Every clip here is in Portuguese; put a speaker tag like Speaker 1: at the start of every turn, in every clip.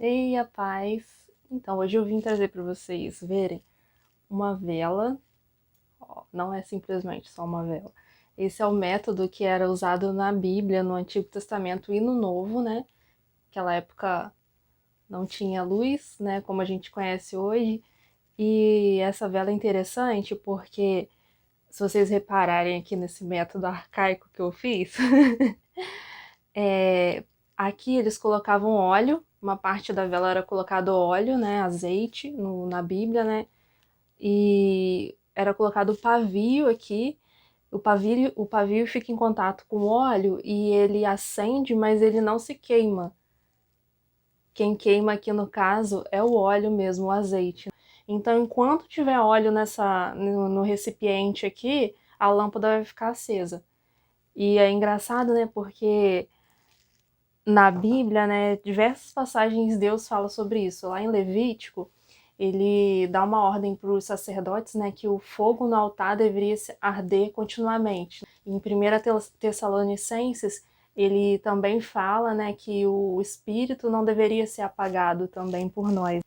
Speaker 1: Ei, a paz! Então, hoje eu vim trazer para vocês verem uma vela. Ó, não é simplesmente só uma vela. Esse é o método que era usado na Bíblia, no Antigo Testamento e no Novo, né? Naquela época não tinha luz, né? Como a gente conhece hoje. E essa vela é interessante porque, se vocês repararem aqui nesse método arcaico que eu fiz, É, aqui eles colocavam óleo, uma parte da vela era colocado óleo, né, azeite, na Bíblia, né, e era colocado pavio aqui. O pavio fica em contato com o óleo e ele acende, mas ele não se queima. Quem queima aqui no caso é o óleo mesmo, o azeite. Então, enquanto tiver óleo no recipiente aqui, a lâmpada vai ficar acesa. E é engraçado, né, porque na Bíblia, né, diversas passagens Deus fala sobre isso. Lá em Levítico, ele dá uma ordem para os sacerdotes, né, que o fogo no altar deveria arder continuamente. Em 1 Tessalonicenses, ele também fala, né, que o espírito não deveria ser apagado também por nós.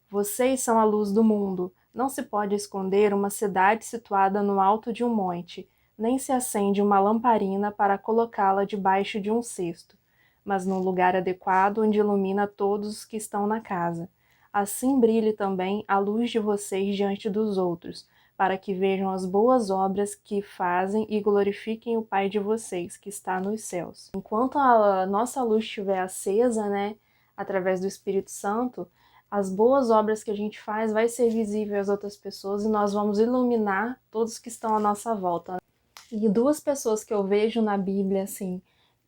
Speaker 1: Vocês são a luz do mundo. Não se pode esconder uma cidade situada no alto de um monte, nem se acende uma lamparina para colocá-la debaixo de um cesto, mas num lugar adequado onde ilumina todos os que estão na casa. Assim brilhe também a luz de vocês diante dos outros, para que vejam as boas obras que fazem e glorifiquem o Pai de vocês, que está nos céus. Enquanto a nossa luz estiver acesa, né, através do Espírito Santo, as boas obras que a gente faz vai ser visível às outras pessoas e nós vamos iluminar todos que estão à nossa volta. E duas pessoas que eu vejo na Bíblia, assim,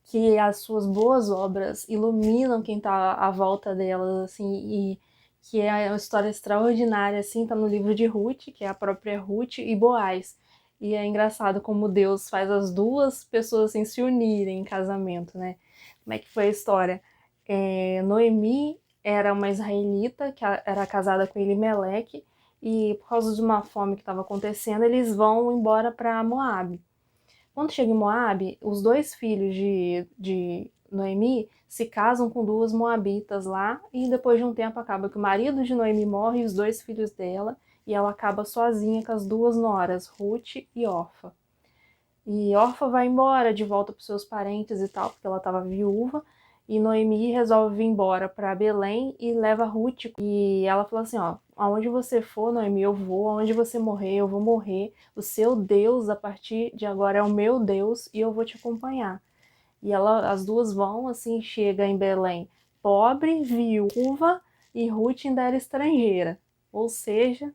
Speaker 1: que as suas boas obras iluminam quem está à volta delas, assim, e que é uma história extraordinária, assim, tá no livro de Ruth, que é a própria Ruth e Boaz. E é engraçado como Deus faz as duas pessoas, assim, se unirem em casamento, né? Como é que foi a história? Noemi era uma israelita que era casada com Elimeleque, e por causa de uma fome que estava acontecendo, eles vão embora para Moabe. Quando chega em Moabe, os dois filhos de Noemi se casam com duas moabitas lá, e depois de um tempo acaba que o marido de Noemi morre e os dois filhos dela, e ela acaba sozinha com as duas noras, Ruth e Orfa. E Orfa vai embora de volta para os seus parentes e tal, porque ela estava viúva. E Noemi resolve vir embora para Belém e leva Ruth. E ela fala assim, ó, aonde você for, Noemi, eu vou. Aonde você morrer, eu vou morrer. O seu Deus, a partir de agora, é o meu Deus e eu vou te acompanhar. E as duas vão, assim, chega em Belém pobre, viúva, e Ruth ainda era estrangeira. Ou seja,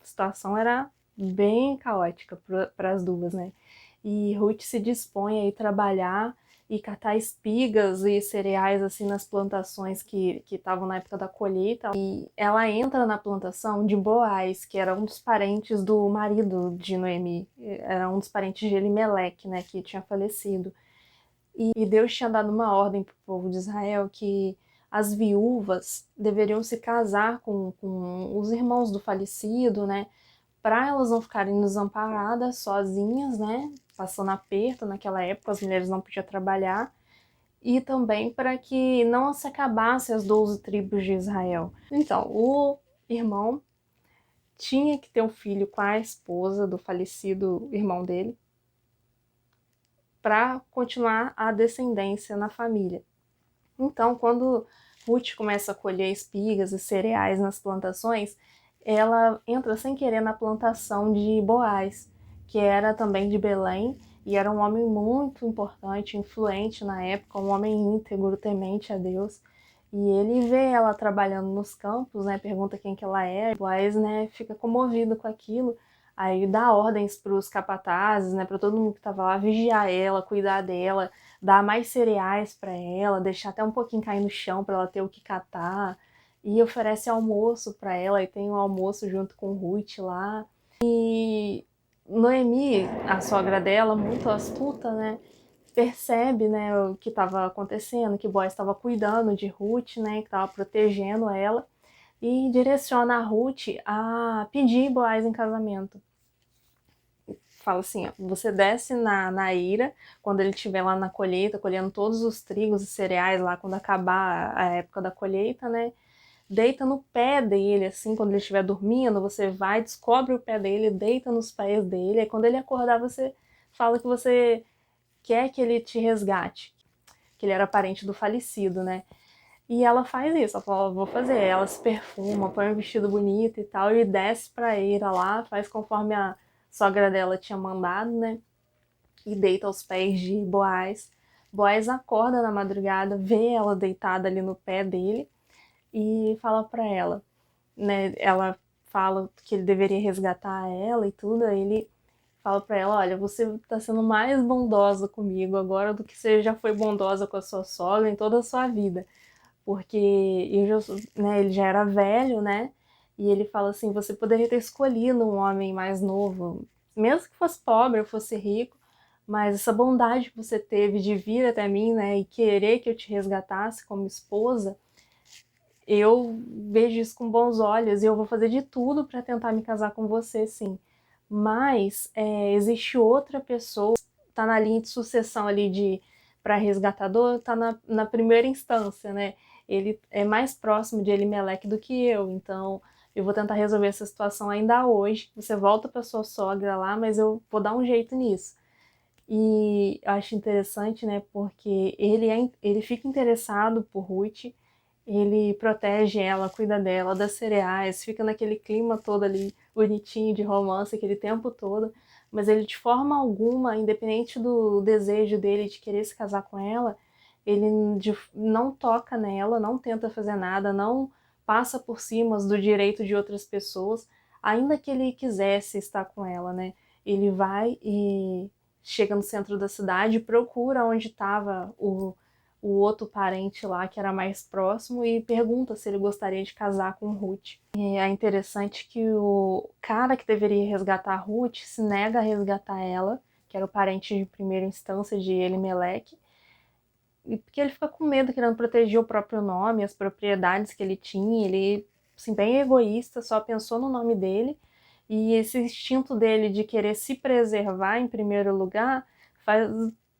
Speaker 1: a situação era bem caótica para as duas, né? E Ruth se dispõe a ir trabalhar e catar espigas e cereais assim nas plantações que estavam na época da colheita. E ela entra na plantação de Boaz, que era um dos parentes do marido de Noemi, era um dos parentes de Elimeleque, né, que tinha falecido. E Deus tinha dado uma ordem para o povo de Israel que as viúvas deveriam se casar com os irmãos do falecido, né, para elas não ficarem desamparadas, sozinhas, né, passando aperto naquela época, as mulheres não podiam trabalhar, e também para que não se acabasse as 12 tribos de Israel. Então, o irmão tinha que ter um filho com a esposa do falecido irmão dele, para continuar a descendência na família. Então, quando Ruth começa a colher espigas e cereais nas plantações, ela entra sem querer na plantação de Boaz, que era também de Belém, e era um homem muito importante, influente na época, um homem íntegro, temente a Deus. E ele vê ela trabalhando nos campos, né, pergunta quem que ela é, Boaz, né, fica comovido com aquilo, aí dá ordens para os capatazes, né, para todo mundo que estava lá, vigiar ela, cuidar dela, dar mais cereais para ela, deixar até um pouquinho cair no chão para ela ter o que catar, e oferece almoço para ela, e tem um almoço junto com Ruth lá. E Noemi, a sogra dela, muito astuta, né, percebe, né, o que estava acontecendo, que Boaz estava cuidando de Ruth, né, que estava protegendo ela, e direciona a Ruth a pedir Boaz em casamento. fala assim, ó, você desce na eira, quando ele estiver lá na colheita, colhendo todos os trigos e cereais lá, quando acabar a época da colheita, né? Deita no pé dele, assim, quando ele estiver dormindo, você vai, descobre o pé dele, deita nos pés dele, aí quando ele acordar, você fala que você quer que ele te resgate, que ele era parente do falecido, né? E ela faz isso, ela fala, vou fazer. Ela se perfuma, põe um vestido bonito e tal, e desce pra eira lá, faz conforme a sogra dela tinha mandado, né? E deita aos pés de Boaz. Boaz acorda na madrugada, vê ela deitada ali no pé dele e fala pra ela, né? Ela fala que ele deveria resgatar ela e tudo, aí ele fala pra ela, olha, você tá sendo mais bondosa comigo agora do que você já foi bondosa com a sua sogra em toda a sua vida. Porque eu já, né, ele já era velho, né? E ele fala assim, você poderia ter escolhido um homem mais novo, mesmo que fosse pobre ou fosse rico, mas essa bondade que você teve de vir até mim, né, e querer que eu te resgatasse como esposa, eu vejo isso com bons olhos e eu vou fazer de tudo para tentar me casar com você, sim. Mas existe outra pessoa, tá na linha de sucessão ali de para resgatador, tá na primeira instância, né? Ele é mais próximo de Elimeleque do que eu, então eu vou tentar resolver essa situação ainda hoje. Você volta para sua sogra lá, mas eu vou dar um jeito nisso. E eu acho interessante, né, porque ele fica interessado por Ruth, ele protege ela, cuida dela, dá cereais, fica naquele clima todo ali bonitinho de romance aquele tempo todo, mas ele de forma alguma, independente do desejo dele de querer se casar com ela, ele não toca nela, não tenta fazer nada, não passa por cima do direito de outras pessoas, ainda que ele quisesse estar com ela, né? Ele vai e chega no centro da cidade, procura onde estava o outro parente lá, que era mais próximo, e pergunta se ele gostaria de casar com Ruth. E é interessante que o cara que deveria resgatar Ruth se nega a resgatar ela, que era o parente de primeira instância de Elimeleque, e porque ele fica com medo, querendo proteger o próprio nome, as propriedades que ele tinha, ele, assim, bem egoísta, só pensou no nome dele, e esse instinto dele de querer se preservar em primeiro lugar faz,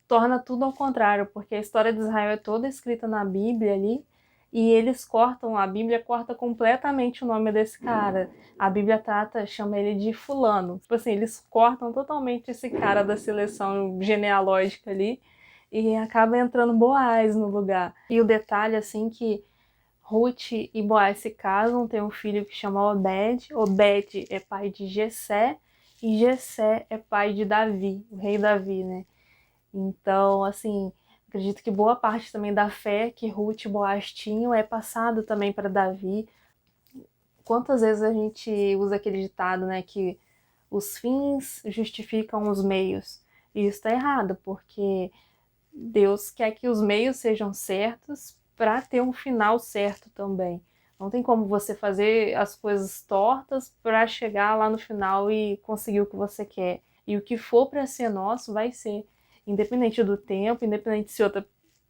Speaker 1: torna tudo ao contrário, porque a história de Israel é toda escrita na Bíblia ali, e eles cortam, a Bíblia corta completamente o nome desse cara. A Bíblia trata, chama ele de fulano. Tipo assim, eles cortam totalmente esse cara da seleção genealógica ali, e acaba entrando Boaz no lugar. E o detalhe, assim, que Ruth e Boaz se casam, tem um filho que chama Obed. Obed é pai de Jessé e Jessé é pai de Davi, o rei Davi, né? Então, assim, acredito que boa parte também da fé que Ruth e Boaz tinham é passado também para Davi. Quantas vezes a gente usa aquele ditado, né, que os fins justificam os meios? E isso está errado, porque Deus quer que os meios sejam certos para ter um final certo também. Não tem como você fazer as coisas tortas para chegar lá no final e conseguir o que você quer. E o que for para ser nosso vai ser, independente do tempo, independente se outra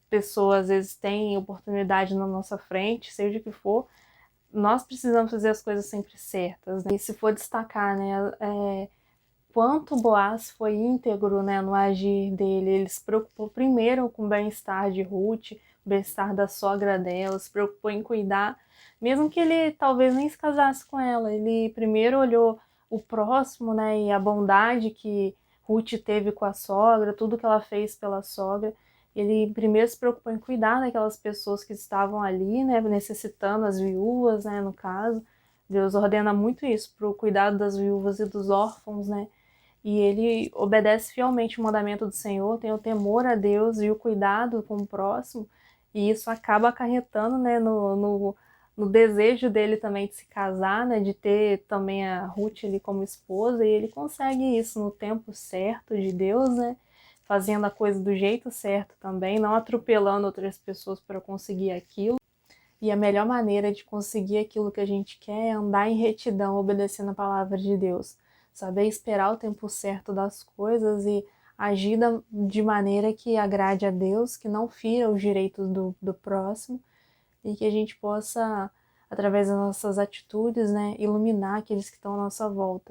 Speaker 1: pessoa às vezes tem oportunidade na nossa frente, seja o que for, nós precisamos fazer as coisas sempre certas, né? E se for destacar, né, quanto Boaz foi íntegro, né, no agir dele. Ele se preocupou primeiro com o bem-estar de Ruth, o bem-estar da sogra dela, se preocupou em cuidar, mesmo que ele talvez nem se casasse com ela. Ele primeiro olhou o próximo, né, e a bondade que Ruth teve com a sogra, tudo que ela fez pela sogra. Ele primeiro se preocupou em cuidar daquelas pessoas que estavam ali, né, necessitando, as viúvas, né, no caso. Deus ordena muito isso, para o cuidado das viúvas e dos órfãos, né? E ele obedece fielmente o mandamento do Senhor, tem o temor a Deus e o cuidado com o próximo, e isso acaba acarretando, né, no desejo dele também de se casar, né, de ter também a Ruth ali como esposa, e ele consegue isso no tempo certo de Deus, né, fazendo a coisa do jeito certo também, não atropelando outras pessoas para conseguir aquilo. E a melhor maneira de conseguir aquilo que a gente quer é andar em retidão, obedecendo a palavra de Deus. Saber esperar o tempo certo das coisas e agir de maneira que agrade a Deus, que não fira os direitos do próximo e que a gente possa, através das nossas atitudes, né, iluminar aqueles que estão à nossa volta.